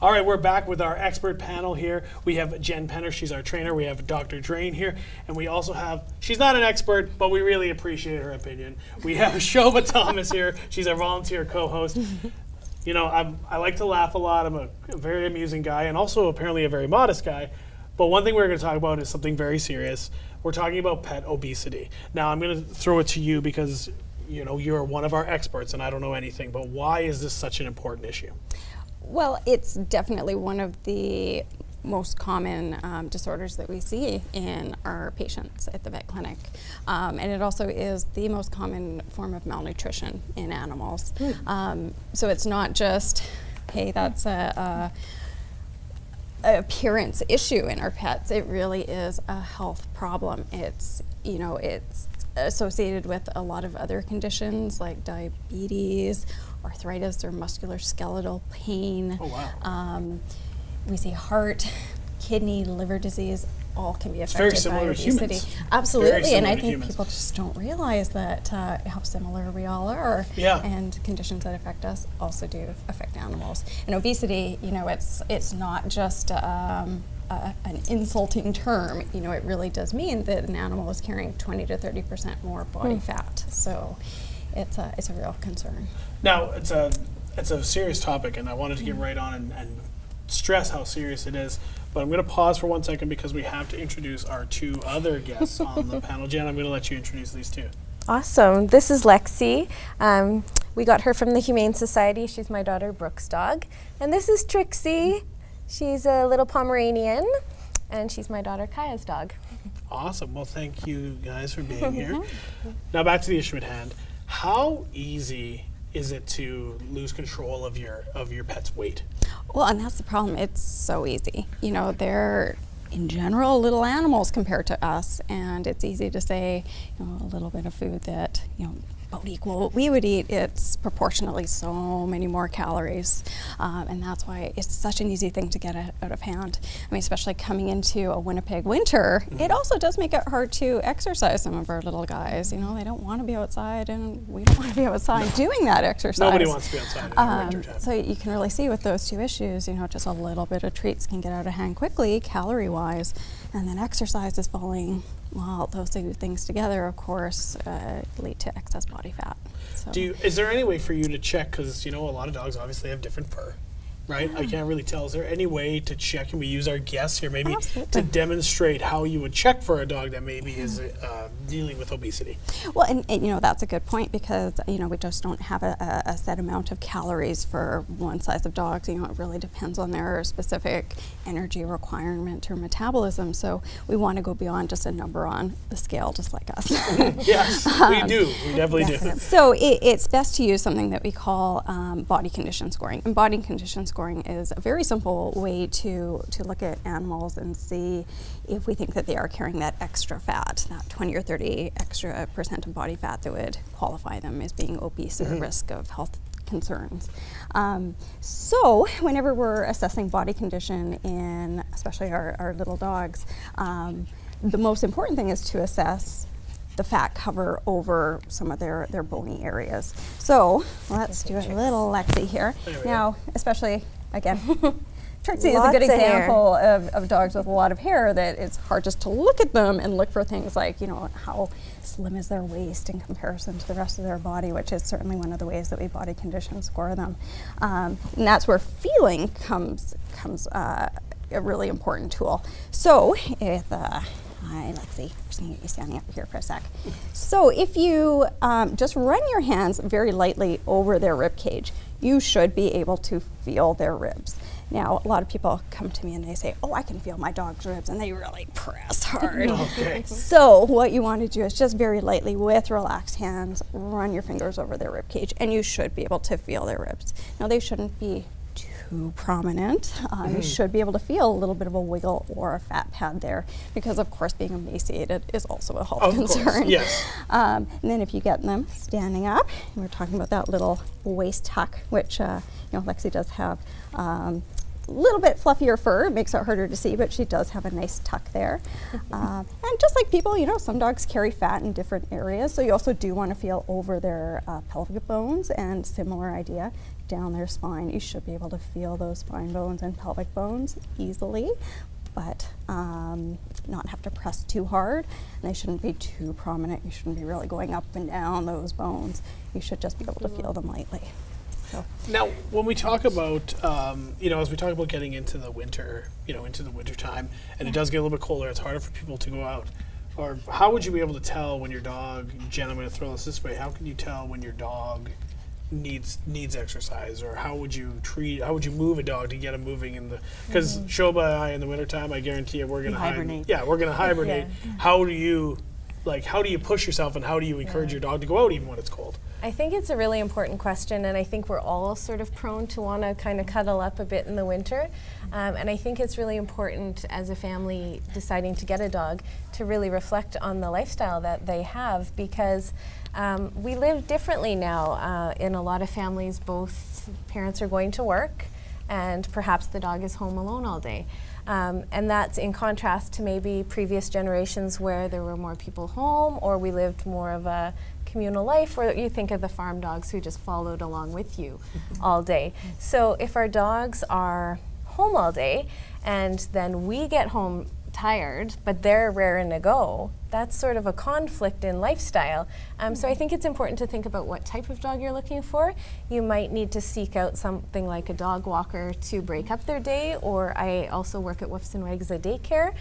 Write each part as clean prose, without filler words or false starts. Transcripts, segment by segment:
All right, we're back with our expert panel here. We have Jen Penner, she's our trainer. We have Dr. Drain here, and we also have, she's not an expert, but we really appreciate her opinion. We have Shobha Thomas here. She's our volunteer co-host. You know, I like to laugh a lot. I'm a very amusing guy, and also apparently a very modest guy. But one thing we're going to talk about is something very serious. We're talking about pet obesity. Now, I'm going to throw it to you because, you know, you're one of our experts, and I don't know anything. But why is this such an important issue? Well, it's definitely one of the most common disorders that we see in our patients at the vet clinic. And it also is the most common form of malnutrition in animals. So it's not just, hey, that's a appearance issue in our pets. It really is a health problem. It's, you know, it's associated with a lot of other conditions like diabetes, arthritis, or musculoskeletal pain. Oh, wow. We see heart, kidney, liver disease, all can be It's very affected by similar to obesity. humans. Absolutely, and I think humans. people just don't realize that how similar we all are. Yeah. And conditions that affect us also do affect animals. And obesity, you know, it's not just an insulting term. You know, it really does mean that an animal is carrying 20 to 30% more body fat. So it's a real concern. Now, it's a serious topic, and I wanted to get right on and stress how serious it is. But I'm going to pause for 1 second because we have to introduce our two other guests on the panel. Jen, I'm going to let you introduce these two. Awesome. This is Lexi. We got her from the Humane Society. She's my daughter Brooke's dog. And this is Trixie. She's a little Pomeranian, and she's my daughter Kaya's dog. Awesome. Well, thank you guys for being here. Now back to the issue at hand. How easy is it to lose control of your pet's weight? Well, and that's the problem. It's so easy. You know, they're in general little animals compared to us, and it's easy to say, you know, a little bit of food that, you know, about equal what we would eat, it's proportionally so many more calories, and that's why it's such an easy thing to get out of hand. I mean, especially coming into a Winnipeg winter, it also does make it hard to exercise some of our little guys. You know, they don't want to be outside, and we don't want to be outside doing that exercise. Nobody wants to be outside in the winter time. So you can really see with those two issues, you know, just a little bit of treats can get out of hand quickly, calorie-wise, and then exercise is falling. Well, those two things together, of course, lead to excess body fat. So. Is there any way for you to check, because, you know, a lot of dogs obviously have different fur, right? I can't really tell. Is there any way to check? Can we use our guests here maybe to demonstrate how you would check for a dog that maybe is dealing with obesity? Well, and you know, that's a good point because, you know, we just don't have a set amount of calories for one size of dogs. You know, it really depends on their specific energy requirement or metabolism. So we want to go beyond just a number on the scale, just like us. Yes, we do. We definitely do. So it's best to use something that we call body condition scoring. And body condition scoring is a very simple way to look at animals and see if we think that they are carrying that extra fat, that 20 or 30 extra % of body fat that would qualify them as being obese or at risk of health concerns. So whenever we're assessing body condition in especially our little dogs, the most important thing is to assess the fat cover over some of their bony areas. So let's do a little Lexi here. Now, especially, again, Trixie is a good example of dogs with a lot of hair that it's hard just to look at them and look for things like, you know, how slim is their waist in comparison to the rest of their body, which is certainly one of the ways that we body condition score them. And that's where feeling comes a really important tool. So if hi, Lexi. I'm just going to get you standing up here for a sec. So if you just run your hands very lightly over their rib cage, you should be able to feel their ribs. Now, a lot of people come to me and they say, oh, I can feel my dog's ribs, and they really press hard. Okay. So what you want to do is just very lightly, with relaxed hands, run your fingers over their rib cage, and you should be able to feel their ribs. Now, they shouldn't be too prominent. You should be able to feel a little bit of a wiggle or a fat pad there, because of course being emaciated is also a health concern. Course, yes. And then if you get them standing up, and we're talking about that little waist tuck, which you know, Lexi does have a little bit fluffier fur. It makes it harder to see, but she does have a nice tuck there. And just like people, you know, some dogs carry fat in different areas, so you also do want to feel over their pelvic bones, and similar idea. down their spine. You should be able to feel those spine bones and pelvic bones easily, but not have to press too hard. And they shouldn't be too prominent. You shouldn't be really going up and down those bones. You should just be able to feel them lightly. So. Now, when we talk about, as we talk about getting into the winter, into the winter time, and it does get a little bit colder, it's harder for people to go out. Or how would you be able to tell when your dog, Jen, I'm going to throw this way, how can you tell when your dog needs exercise, or how would you move a dog to get him moving in the, because Shoba and I in the wintertime, I guarantee you we're going to hibernate. We're going to hibernate. Yeah. How do you push yourself, and how do you encourage your dog to go out even when it's cold? I think it's a really important question, and I think we're all sort of prone to want to kind of cuddle up a bit in the winter. And I think it's really important as a family deciding to get a dog to really reflect on the lifestyle that they have, because we live differently now. In a lot of families, both parents are going to work, and perhaps the dog is home alone all day. And that's in contrast to maybe previous generations where there were more people home, or we lived more of a communal life, or you think of the farm dogs who just followed along with you all day. So if our dogs are home all day and then we get home tired, but they're raring to go, that's sort of a conflict in lifestyle. So I think it's important to think about what type of dog you're looking for. You might need to seek out something like a dog walker to break up their day, or I also work at Woofs and Wags, a daycare.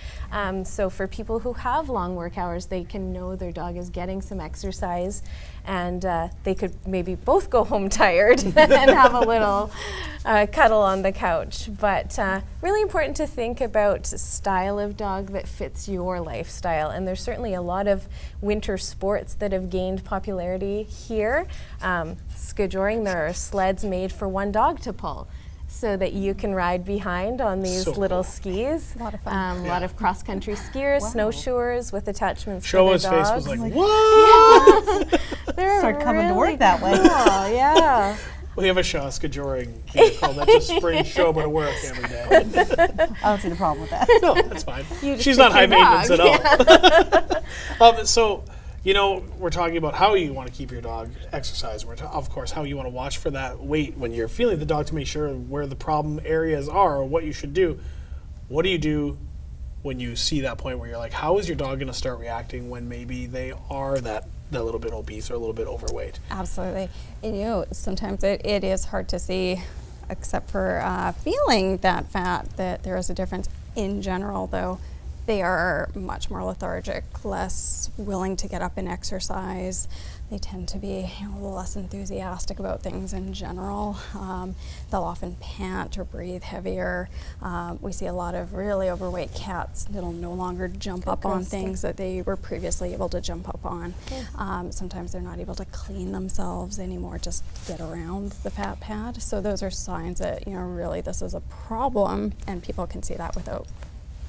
So for people who have long work hours, they can know their dog is getting some exercise, and they could maybe both go home tired and have a little cuddle on the couch. But really important to think about style of dog that fits your lifestyle, and there's certainly a lot of winter sports that have gained popularity here. Skijoring, there are sleds made for one dog to pull so that you can ride behind on these little skis. A lot of fun. A lot of cross-country skiers, snowshoers with attachments Showa's for their face dogs. was like, what? They're Start coming to really work that way. cool, yeah. We have a Skijoring vehicle that just brings Shoba to work every day. I don't see the problem with that. No, that's fine. You just She's pick not high your maintenance dog, at all. So, we're talking about how you want to keep your dog exercised. Of course, how you want to watch for that weight when you're feeling the dog to make sure where the problem areas are or what you should do. What do you do when you see that point where you're like, how is your dog going to start reacting when maybe they are that little bit obese or a little bit overweight? Absolutely. Sometimes it is hard to see, except for feeling that fat, that there is a difference. In general, though, they are much more lethargic, less willing to get up and exercise. They tend to be a little less enthusiastic about things in general. They'll often pant or breathe heavier. We see a lot of really overweight cats that'll no longer jump up on things that they were previously able to jump up on. Sometimes they're not able to clean themselves anymore, just get around the fat pad. So those are signs that, really this is a problem, and people can see that without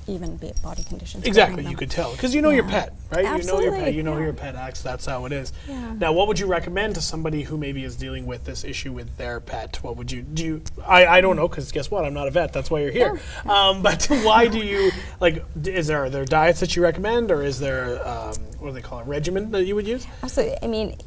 even body conditions. Exactly, you could tell. Because you know your pet, right? Absolutely. You know your pet, you know how your pet acts, that's how it is. Yeah. Now, what would you recommend to somebody who maybe is dealing with this issue with their pet? What would you, I don't know, because guess what, I'm not a vet, that's why you're here. But why do you, are there diets that you recommend, or is there, what do they call it, regimen that you would use? Absolutely.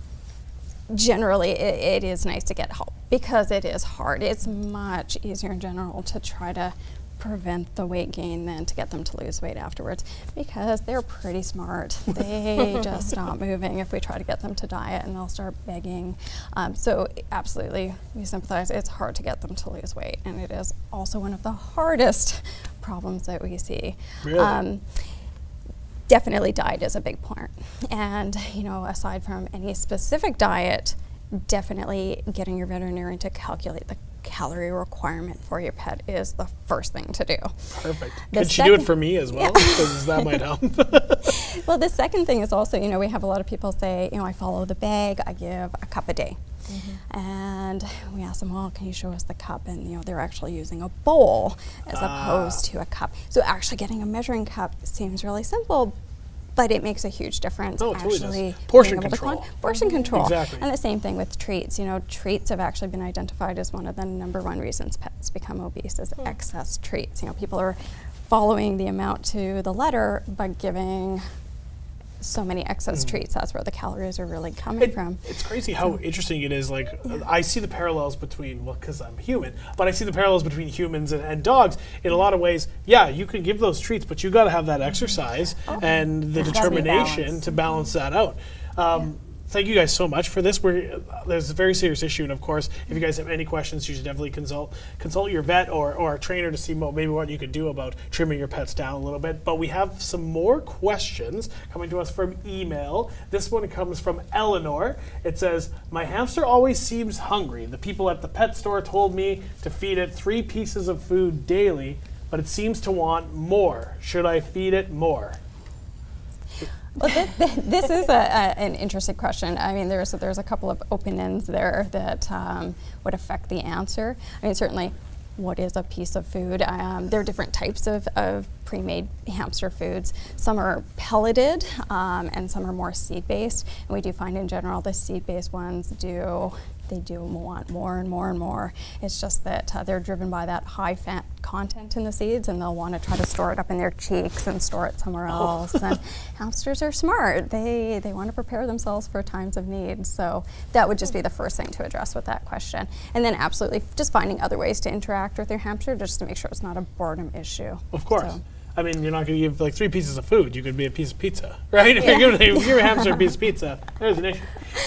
Generally, it is nice to get help, because it is hard. It's much easier in general to try to prevent the weight gain than to get them to lose weight afterwards, because they're pretty smart. They just stop moving if we try to get them to diet, and they'll start begging. So absolutely, we sympathize. It's hard to get them to lose weight, and it is also one of the hardest problems that we see. Really? Definitely diet is a big part. And, aside from any specific diet, definitely getting your veterinarian to calculate the calorie requirement for your pet is the first thing to do. Perfect. Could she do it for me as well? Because that might help. Well, the second thing is also, we have a lot of people say, I follow the bag, I give a cup a day. And we ask them, well, can you show us the cup? And they're actually using a bowl as opposed to a cup. So actually getting a measuring cup seems really simple, but it makes a huge difference. Oh, it totally does. Actually Portion being able to control. Portion control. Exactly. And the same thing with treats. Treats have actually been identified as one of the #1 reasons pets become obese is excess treats. People are following the amount to the letter, but giving so many excess treats. That's where the calories are really coming from. It's crazy how interesting it is. Like, I see the parallels between, well, because I'm human, but I see the parallels between humans and dogs in a lot of ways. Yeah, you can give those treats, but you got to have that exercise and the determination to balance that out. Thank you guys so much for this. There's a very serious issue, and of course, if you guys have any questions, you should definitely consult your vet or a trainer to see maybe what you could do about trimming your pets down a little bit. But we have some more questions coming to us from email. This one comes from Eleanor. It says, "My hamster always seems hungry. The people at the pet store told me to feed it 3 pieces of food daily, but it seems to want more. Should I feed it more?" Well, this is an interesting question. I mean, there's a couple of open ends there that would affect the answer. I mean, certainly, what is a piece of food? There are different types of pre-made hamster foods. Some are pelleted, and some are more seed-based. And we do find, in general, the seed-based ones do want more and more and more. It's just that they're driven by that high fat content in the seeds, and they'll want to try to store it up in their cheeks and store it somewhere else. And hamsters are smart. They want to prepare themselves for times of need. So that would just be the first thing to address with that question. And then absolutely just finding other ways to interact with your hamster just to make sure it's not a bordom issue. Of course. So. I mean, you're not going to give like 3 pieces of food. You could be a piece of pizza, right? If you're giving your hamster a piece of pizza, there's an issue.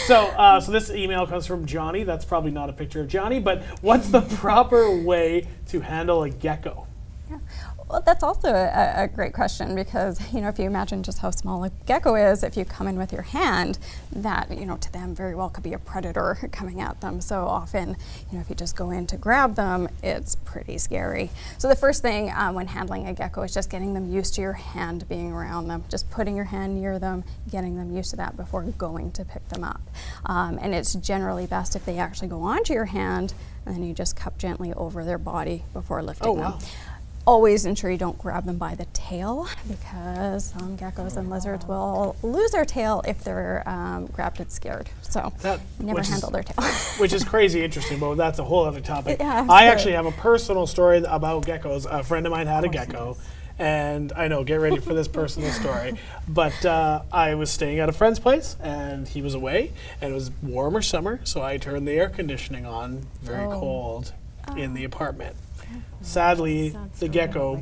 So this email comes from Johnny. That's probably not a picture of Johnny, but what's the proper way to handle a gecko? Yeah. Well, that's also a great question because, if you imagine just how small a gecko is, if you come in with your hand, that, to them very well could be a predator coming at them. So often, if you just go in to grab them, it's pretty scary. So the first thing when handling a gecko is just getting them used to your hand being around them, just putting your hand near them, getting them used to that before going to pick them up. And it's generally best if they actually go onto your hand and then you just cup gently over their body before lifting them. Always ensure you don't grab them by the tail because some geckos and lizards will lose their tail if they're grabbed and scared. So never handle their tail. Which is crazy interesting, but that's a whole other topic. Yeah, I actually have a personal story about geckos. A friend of mine had a gecko. And I know, get ready for this personal story. But I was staying at a friend's place, and he was away, and it was warmer summer, so I turned the air conditioning on, very cold, in the apartment. Sadly, the gecko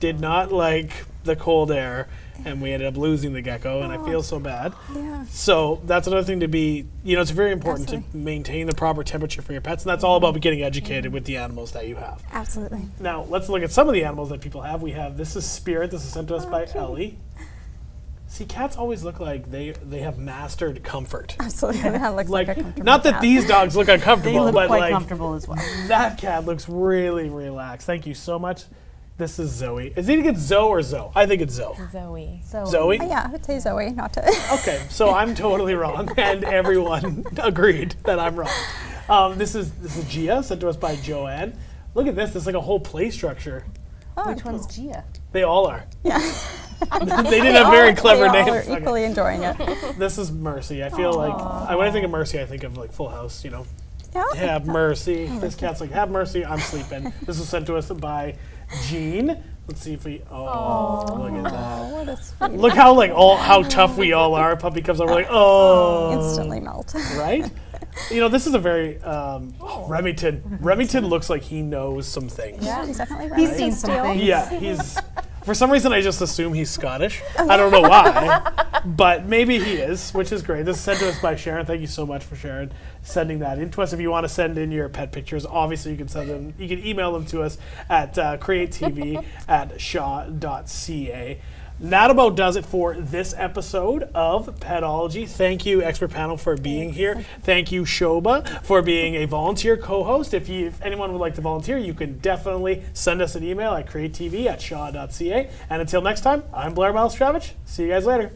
did not like the cold air, and we ended up losing the gecko, and I feel so bad. Yeah. So that's another thing to be, it's very important to maintain the proper temperature for your pets, and that's all about getting educated with the animals that you have. Absolutely. Now, let's look at some of the animals that people have. This is Spirit. This is sent to us by Ellie. See, cats always look like they have mastered comfort. Absolutely. That looks like a comfortable not that cat. these dogs look uncomfortable, They look but quite comfortable as well. that cat looks really relaxed. Thank you so much. This is Zoe. Is it against Zoe or Zoe? I think it's Zoe. Zoe. Zoe? Yeah, I would say Zoe, not to. Okay, so I'm totally wrong, and everyone agreed that I'm wrong. This is Gia, sent to us by Joanne. Look at this. There's like a whole play structure. Which one's Gia? They all are. Yeah. They didn't have very clever they all names. are equally enjoying it. This is Mercy. I feel like when I think of Mercy, I think of like Full House. Yeah. Have mercy. This cat's like, have mercy. I'm sleeping. This was sent to us by Jean. Let's see if we. Oh, look at that. What a sweet. Look how how tough we all are. Puppy comes over like, Instantly melt. Right? This is a very Remington. Remington looks like he knows some things. Yeah, he's definitely right. He's seen some things. Yeah, he's. For some reason, I just assume he's Scottish. I don't know why, but maybe he is, which is great. This is sent to us by Sharon. Thank you so much for Sharon sending that in to us. If you want to send in your pet pictures, obviously you can send them. You can email them to us at createtv@shaw.ca. That about does it for this episode of Petology. Thank you, expert panel, for being here. Thank you, Shoba, for being a volunteer co-host. If anyone would like to volunteer, you can definitely send us an email at createtv@shaw.ca. And until next time, I'm Blair Malstravich. See you guys later.